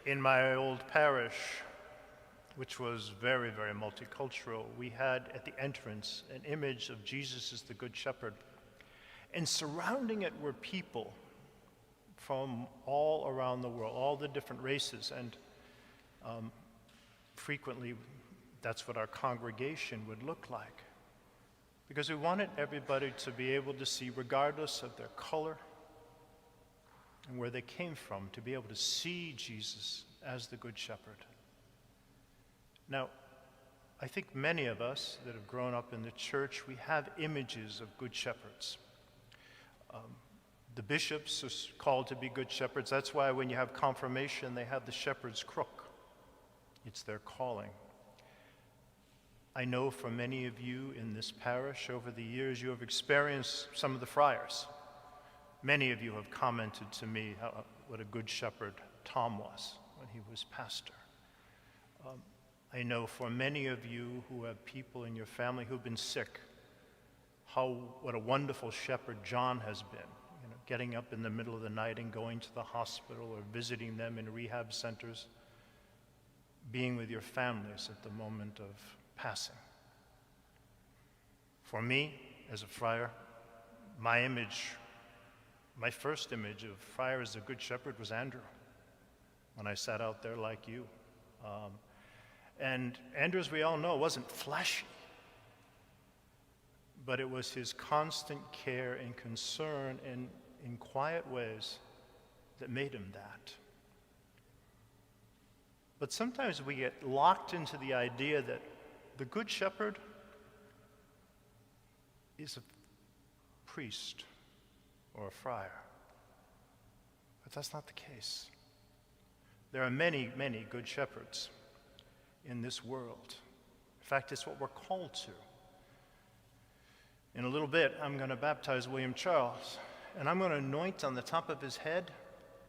In my old parish, which was very, very multicultural, we had at the entrance an image of Jesus as the Good Shepherd. And surrounding it were people from all around the world, all the different races. And frequently, that's what our congregation would look like. Because we wanted everybody to be able to see, regardless of their color and where they came from, to be able to see Jesus as the Good Shepherd. Now, I think many of us that have grown up in the church, we have images of good shepherds. The bishops are called to be good shepherds. That's why when you have confirmation, they have the shepherd's crook. It's their calling. I know for many of you in this parish over the years, you have experienced some of the friars. Many of you have commented to me what a good shepherd Tom was when he was pastor. I know for many of you who have people in your family who've been sick, what a wonderful shepherd John has been, getting up in the middle of the night and going to the hospital or visiting them in rehab centers, being with your families at the moment of passing. For me, as a friar, my first image of friar as a good shepherd was Andrew, when I sat out there like you. And Andrew, as we all know, wasn't flashy, but it was his constant care and concern in quiet ways that made him that. But sometimes we get locked into the idea that the Good Shepherd is a priest or a friar. But that's not the case. There are many, many good shepherds in this world. In fact, it's what we're called to. In a little bit, I'm going to baptize William Charles, and I'm going to anoint on the top of his head,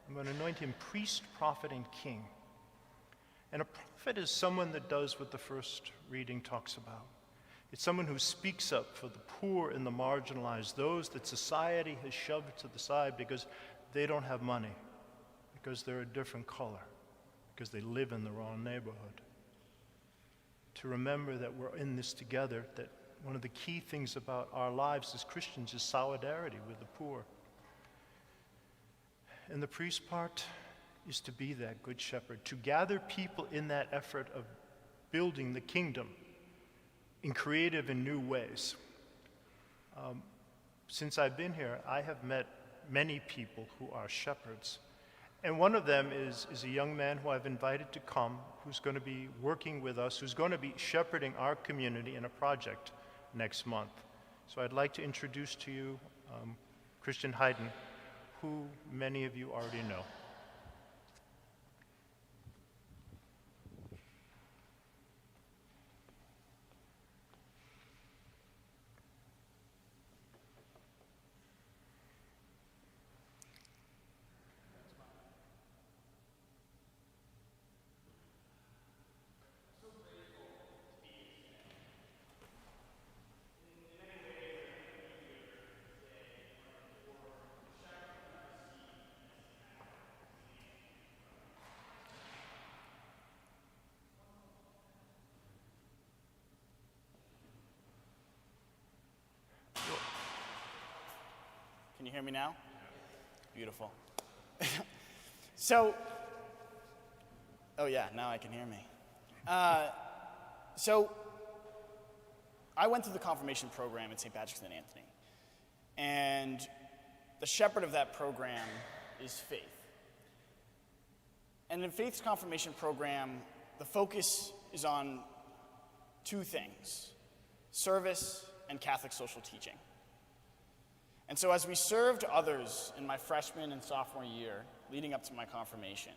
I'm going to anoint him priest, prophet, and king. And a prophet is someone that does what the first reading talks about. It's someone who speaks up for the poor and the marginalized, those that society has shoved to the side because they don't have money, because they're a different color, because they live in the wrong neighborhood. To remember that we're in this together, that one of the key things about our lives as Christians is solidarity with the poor. And the priest part is to be that good shepherd, to gather people in that effort of building the kingdom in creative and new ways. Since I've been here, I have met many people who are shepherds. And one of them is a young man who I've invited to come, who's going to be working with us, who's going to be shepherding our community in a project next month. So I'd like to introduce to you Christian Hayden, who many of you already know. Can you hear me now? Beautiful. So, oh yeah, now I can hear me. So, I went through the confirmation program at St. Patrick's and Anthony, and the shepherd of that program is Faith. And in Faith's confirmation program, the focus is on two things: service and Catholic social teaching. And so as we served others in my freshman and sophomore year, leading up to my confirmation,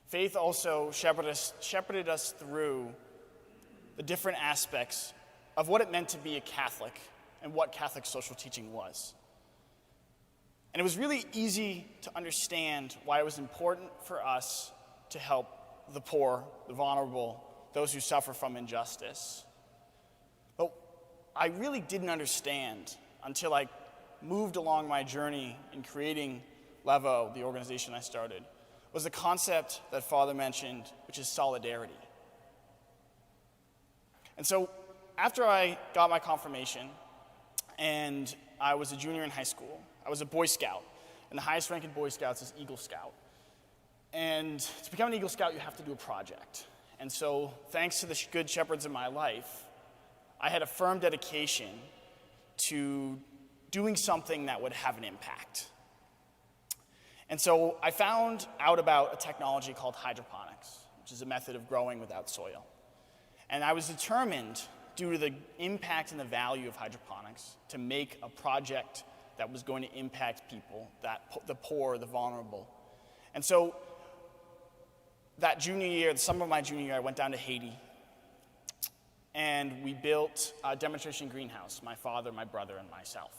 Faith also shepherded us through the different aspects of what it meant to be a Catholic and what Catholic social teaching was. And it was really easy to understand why it was important for us to help the poor, the vulnerable, those who suffer from injustice. But I really didn't understand until I moved along my journey in creating Levo, the organization I started, was the concept that Father mentioned, which is solidarity. And so after I got my confirmation and I was a junior in high school, I was a Boy Scout, and the highest rank in Boy Scouts is Eagle Scout. And to become an Eagle Scout, you have to do a project. And so thanks to the good shepherds in my life, I had a firm dedication to doing something that would have an impact. And so I found out about a technology called hydroponics, which is a method of growing without soil. And I was determined, due to the impact and the value of hydroponics, to make a project that was going to impact people, the poor, the vulnerable. And so that junior year, the summer of my junior year, I went down to Haiti, and we built a demonstration greenhouse, my father, my brother, and myself.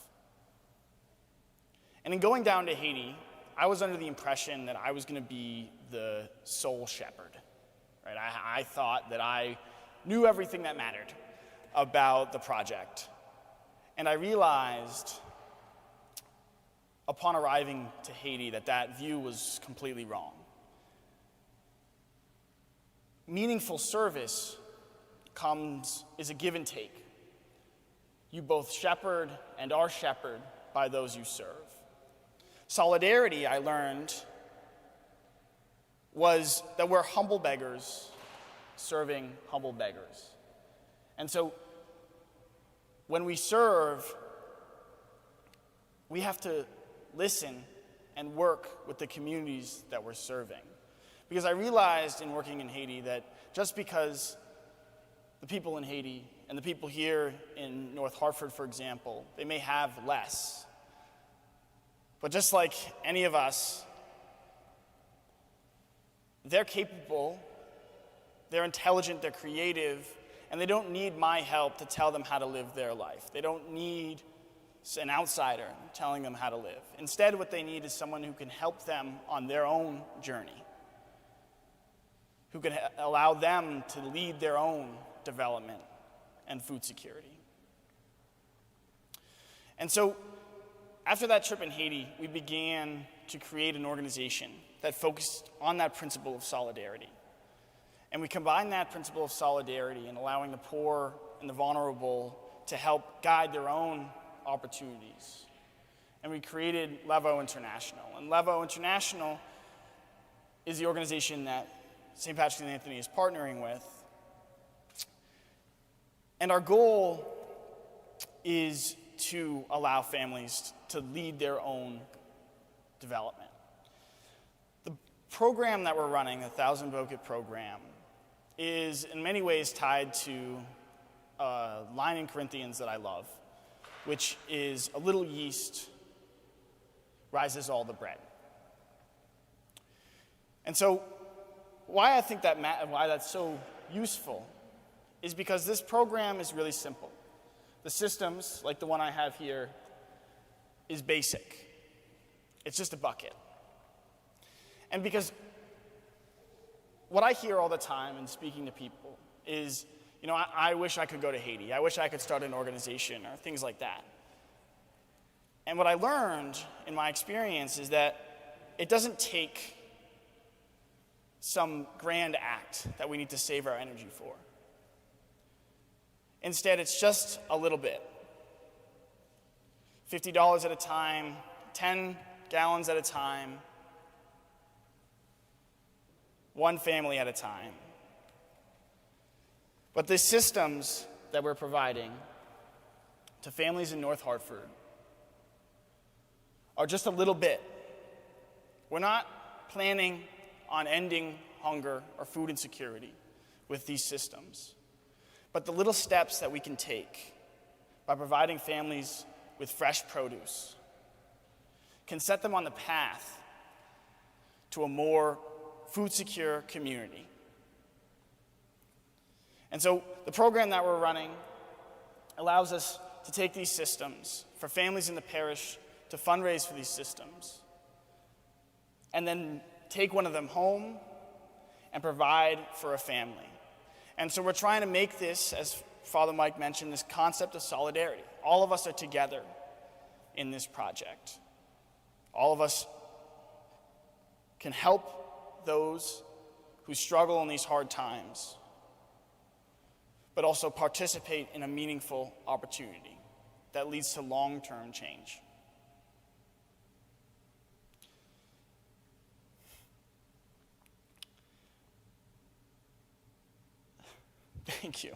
And in going down to Haiti, I was under the impression that I was going to be the sole shepherd. Right? I thought that I knew everything that mattered about the project. And I realized upon arriving to Haiti that view was completely wrong. Meaningful service is a give and take. You both shepherd and are shepherded by those you serve. Solidarity, I learned, was that we're humble beggars serving humble beggars. And so when we serve, we have to listen and work with the communities that we're serving. Because I realized in working in Haiti that just because the people in Haiti and the people here in North Hartford, for example, they may have less. But just like any of us, they're capable, they're intelligent, they're creative, and they don't need my help to tell them how to live their life. They don't need an outsider telling them how to live. Instead, what they need is someone who can help them on their own journey, who can allow them to lead their own development and food security. And so, after that trip in Haiti, we began to create an organization that focused on that principle of solidarity. And we combined that principle of solidarity in allowing the poor and the vulnerable to help guide their own opportunities. And we created Levo International. And Levo International is the organization that St. Patrick and Anthony is partnering with. And our goal is to allow families to lead their own development. The program that we're running, the 1,000 Bouquet program, is in many ways tied to a line in Corinthians that I love, which is a little yeast rises all the bread. And so why I think why that's so useful is because this program is really simple. The systems, like the one I have here, is basic. It's just a bucket. And because what I hear all the time in speaking to people is, I wish I could go to Haiti. I wish I could start an organization or things like that. And what I learned in my experience is that it doesn't take some grand act that we need to save our energy for. Instead, it's just a little bit. $50 at a time, 10 gallons at a time, one family at a time. But the systems that we're providing to families in North Hartford are just a little bit. We're not planning on ending hunger or food insecurity with these systems. But the little steps that we can take by providing families with fresh produce can set them on the path to a more food-secure community. And so the program that we're running allows us to take these systems for families in the parish to fundraise for these systems, and then take one of them home and provide for a family. And so we're trying to make this, as Father Mike mentioned, this concept of solidarity. All of us are together in this project. All of us can help those who struggle in these hard times, but also participate in a meaningful opportunity that leads to long-term change. Thank you.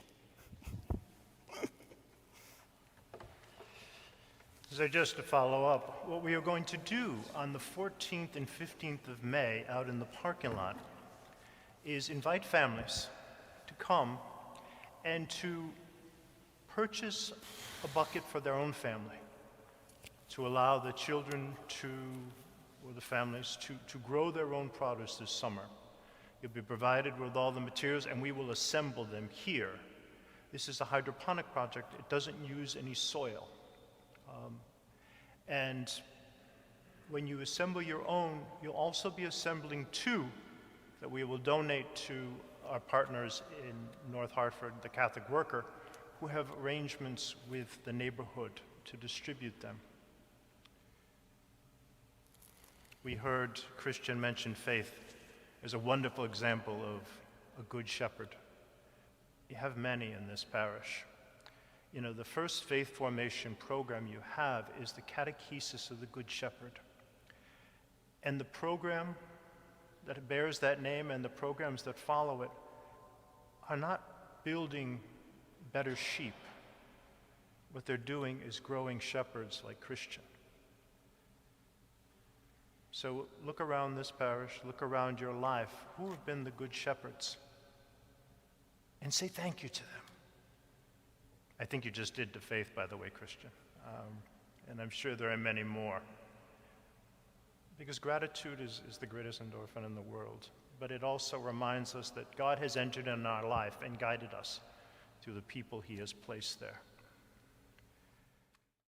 So just to follow up, what we are going to do on the 14th and 15th of May out in the parking lot is invite families to come and to purchase a bucket for their own family, to allow the children or the families to grow their own produce this summer. You'll be provided with all the materials and we will assemble them here. This is a hydroponic project. It doesn't use any soil. And when you assemble your own, you'll also be assembling two that we will donate to our partners in North Hartford, the Catholic Worker, who have arrangements with the neighborhood to distribute them. We heard Christian mention faith as a wonderful example of a good shepherd. You have many in this parish. You know, the first faith formation program you have is the Catechesis of the Good Shepherd. And the program that bears that name and the programs that follow it are not building better sheep. What they're doing is growing shepherds like Christian. So look around this parish, look around your life. Who have been the good shepherds? And say thank you to them. I think you just did to faith, by the way, Christian. And I'm sure there are many more. Because gratitude is the greatest endorphin in the world. But it also reminds us that God has entered in our life and guided us through the people he has placed there.